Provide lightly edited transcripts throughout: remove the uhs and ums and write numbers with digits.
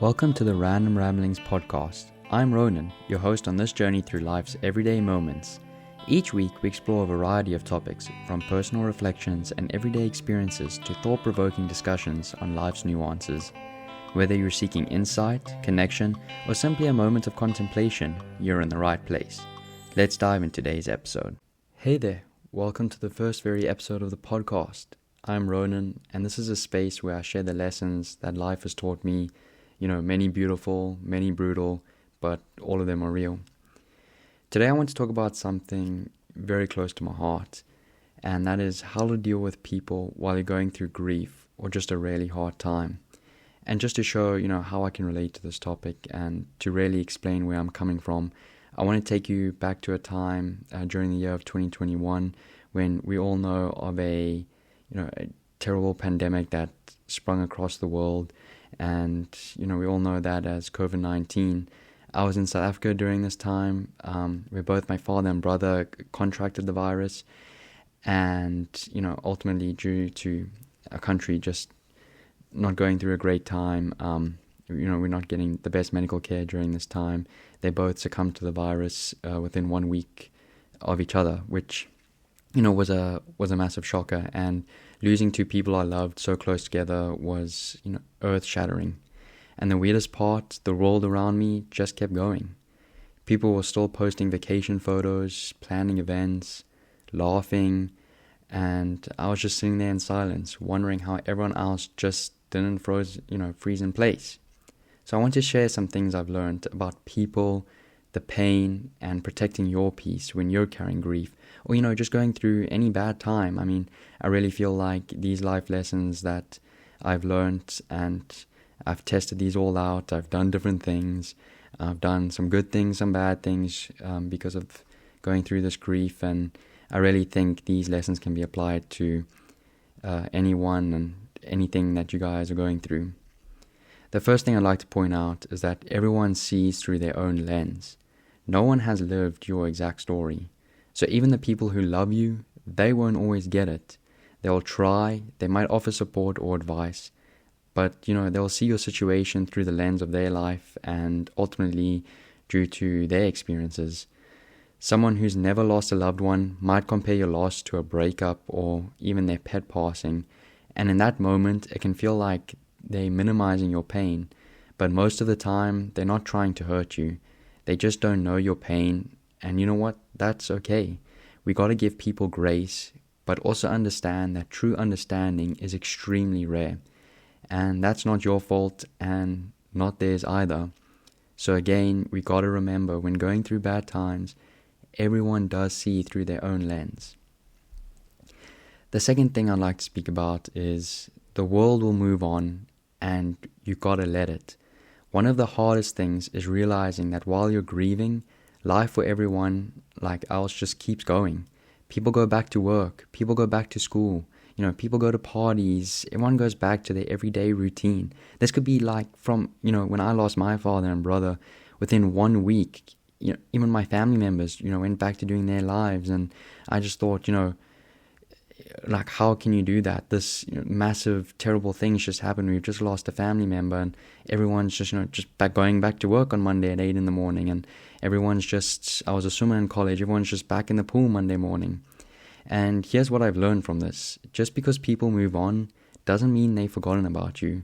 Welcome to the Random Ramblings podcast. I'm Ronan, your host on this journey through life's everyday moments. Each week we explore a variety of topics, from personal reflections and everyday experiences to thought-provoking discussions on life's nuances. Whether you're seeking insight, connection, or simply a moment of contemplation, you're in the right place. Let's dive into today's episode. Hey there, welcome to the first very episode of the podcast. I'm Ronan, and this is a space where I share the lessons that life has taught me. Many beautiful, many brutal, but all of them are real. Today I want to talk about something very close to my heart, and that is how to deal with people while you're going through grief or just a really hard time. And just to show, how I can relate to this topic and to really explain where I'm coming from, I want to take you back to a time during the year of 2021 when we all know of a terrible pandemic that sprung across the world. And, we all know that as COVID-19. I was in South Africa during this time, where both my father and brother contracted the virus. And, ultimately due to a country just not going through a great time, we're not getting the best medical care during this time. They both succumbed to the virus within 1 week of each other, which, was a massive shocker. And losing two people I loved so close together was, earth-shattering. And the weirdest part, the world around me just kept going. People were still posting vacation photos, planning events, laughing, and I was just sitting there in silence, wondering how everyone else just didn't freeze in place. So I want to share some things I've learned about people, the pain, and protecting your peace when you're carrying grief, or just going through any bad time. I really feel like these life lessons that I've learned, and I've tested these all out. I've done different things. I've done some good things, some bad things, because of going through this grief, and I really think these lessons can be applied to anyone and anything that you guys are going through. The first thing I'd like to point out is that everyone sees through their own lens. No one has lived your exact story. So even the people who love you, they won't always get it. They'll try, they might offer support or advice, but they'll see your situation through the lens of their life and ultimately due to their experiences. Someone who's never lost a loved one might compare your loss to a breakup or even their pet passing, and in that moment it can feel like they're minimizing your pain, but most of the time they're not trying to hurt you. They just don't know your pain, and you know what? That's okay. We got to give people grace, but also understand that true understanding is extremely rare. And that's not your fault and not theirs either. So again, we got to remember when going through bad times, everyone does see through their own lens. The second thing I'd like to speak about is the world will move on and you got to let it. One of the hardest things is realizing that while you're grieving, life for everyone like else just keeps going. People go back to work, people go back to school, people go to parties, everyone goes back to their everyday routine. This could be like from, when I lost my father and brother, within 1 week, even my family members, went back to doing their lives. And I just thought, like, how can you do that? This massive, terrible things just happened. We've just lost a family member, and everyone's just, going back to work on Monday at 8 in the morning. And everyone's just, I was a swimmer in college, everyone's just back in the pool Monday morning. And here's what I've learned from this. Just because people move on doesn't mean they've forgotten about you.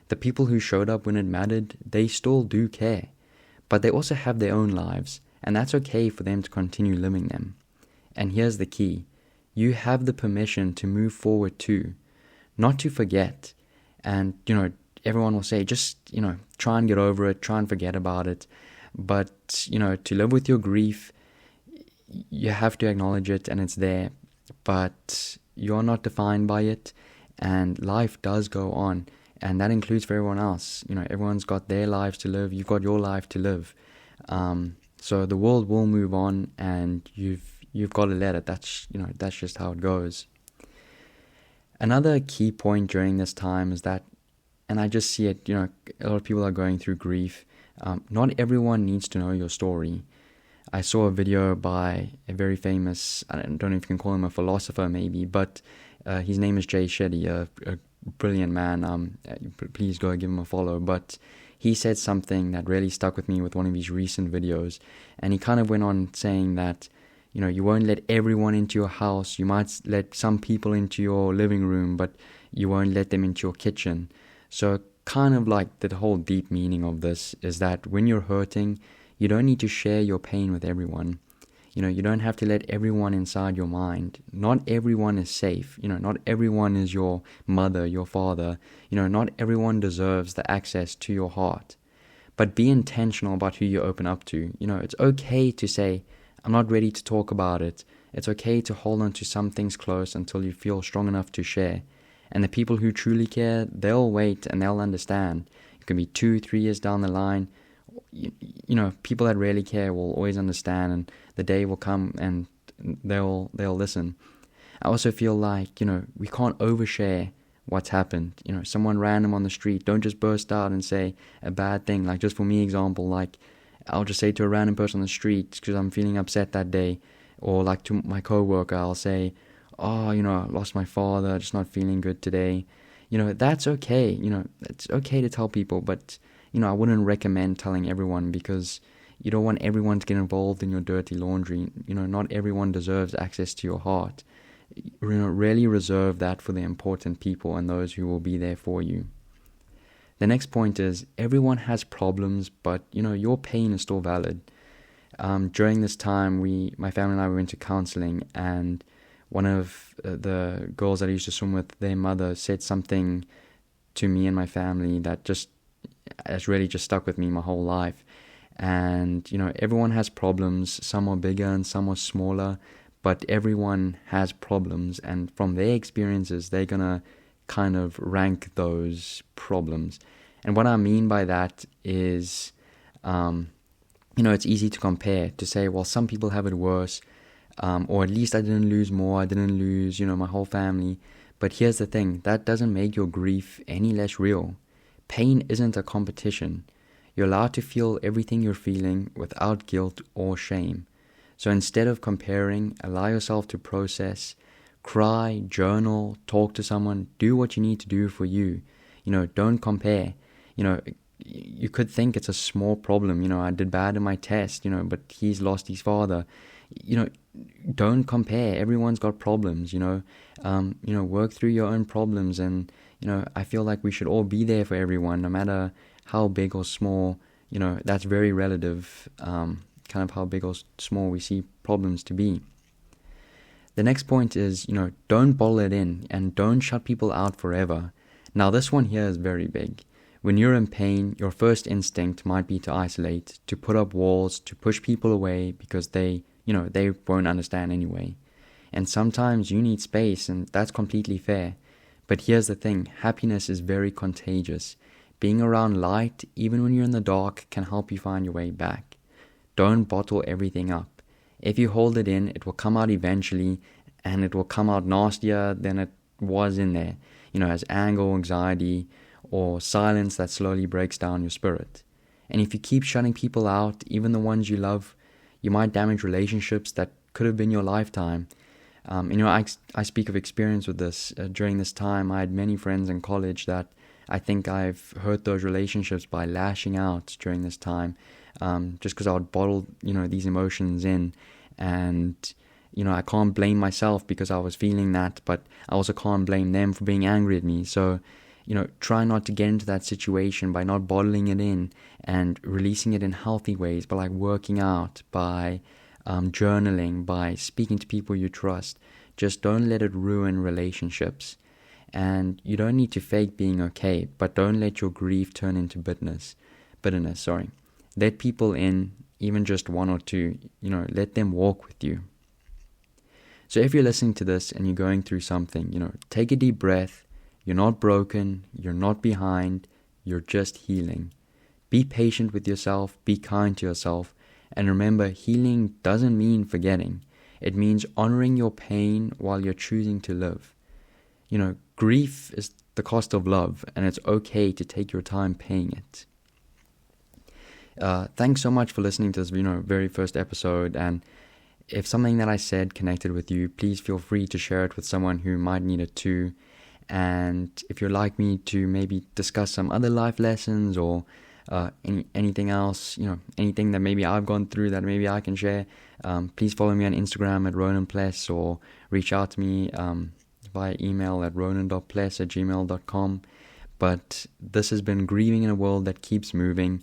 The people who showed up when it mattered, they still do care. But they also have their own lives, and that's okay for them to continue living them. And here's the key. You have the permission to move forward too, not to forget. And, everyone will say, just, try and get over it, try and forget about it. But, to live with your grief, you have to acknowledge it and it's there. But you're not defined by it, and life does go on. And that includes for everyone else. Everyone's got their lives to live. You've got your life to live. So the world will move on, and you've got to let it. That's just how it goes. Another key point during this time is that, and I just see it, a lot of people are going through grief. Not everyone needs to know your story. I saw a video by a very famous, I don't know if you can call him a philosopher maybe, but his name is Jay Shetty, a brilliant man. Please go give him a follow. But he said something that really stuck with me with one of his recent videos, and he kind of went on saying that, you won't let everyone into your house. You might let some people into your living room, but you won't let them into your kitchen. So kind of like the whole deep meaning of this is that when you're hurting, you don't need to share your pain with everyone. You don't have to let everyone inside your mind. Not everyone is safe. Not everyone is your mother, your father. Not everyone deserves the access to your heart. But be intentional about who you open up to. It's okay to say, I'm not ready to talk about it. It's okay to hold on to some things close until you feel strong enough to share. And the people who truly care, they'll wait and they'll understand. It can be 2-3 years down the line. People that really care will always understand, and the day will come and they'll listen. I also feel like, we can't overshare what's happened. Someone random on the street, don't just burst out and say a bad thing. Like, just for me example, like, I'll just say to a random person on the street because I'm feeling upset that day, or like to my coworker, I'll say, I lost my father, just not feeling good today. That's okay. It's okay to tell people, but I wouldn't recommend telling everyone, because you don't want everyone to get involved in your dirty laundry. Not everyone deserves access to your heart. Really reserve that for the important people and those who will be there for you. The next point is, everyone has problems, but your pain is still valid. During this time, my family and I went to counseling, and one of the girls that I used to swim with, their mother said something to me and my family that has really just stuck with me my whole life. And everyone has problems. Some are bigger and some are smaller, but everyone has problems, and from their experiences they're gonna kind of rank those problems. And what I mean by that is it's easy to compare, to say, well, some people have it worse, or at least I didn't lose more, I didn't lose my whole family. But here's the thing, that doesn't make your grief any less real. Pain isn't a competition. You're allowed to feel everything you're feeling without guilt or shame. So instead of comparing, allow yourself to process, cry, journal, talk to someone, do what you need to do for you. Don't compare. You could think it's a small problem. I did bad in my test, but he's lost his father. Don't compare. Everyone's got problems, work through your own problems. And, I feel like we should all be there for everyone, no matter how big or small. That's very relative, kind of how big or small we see problems to be. The next point is, don't bottle it in and don't shut people out forever. Now, this one here is very big. When you're in pain, your first instinct might be to isolate, to put up walls, to push people away because they won't understand anyway. And sometimes you need space, and that's completely fair. But here's the thing, happiness is very contagious. Being around light, even when you're in the dark, can help you find your way back. Don't bottle everything up. If you hold it in, it will come out eventually, and it will come out nastier than it was in there, as anger or anxiety, or silence that slowly breaks down your spirit. And if you keep shutting people out, even the ones you love, you might damage relationships that could have been your lifetime. I speak of experience with this. During this time, I had many friends in college that I think I've hurt those relationships by lashing out during this time, just because I would bottle, these emotions in. And, I can't blame myself because I was feeling that, but I also can't blame them for being angry at me. So, try not to get into that situation by not bottling it in and releasing it in healthy ways, by like working out, by journaling, by speaking to people you trust. Just don't let it ruin relationships. And you don't need to fake being okay, but don't let your grief turn into bitterness. Let people in, even just one or two, let them walk with you. So if you're listening to this and you're going through something, take a deep breath. You're not broken, you're not behind, you're just healing. Be patient with yourself, be kind to yourself, and remember, healing doesn't mean forgetting. It means honoring your pain while you're choosing to live. Grief is the cost of love, and it's okay to take your time paying it. Thanks so much for listening to this, very first episode, and if something that I said connected with you, please feel free to share it with someone who might need it too. And if you'd like me to maybe discuss some other life lessons or anything else, anything that maybe I've gone through that maybe I can share, please follow me on Instagram at ronanpless, or reach out to me via email at ronan.pless@gmail.com. But this has been Grieving in a World That Keeps Moving.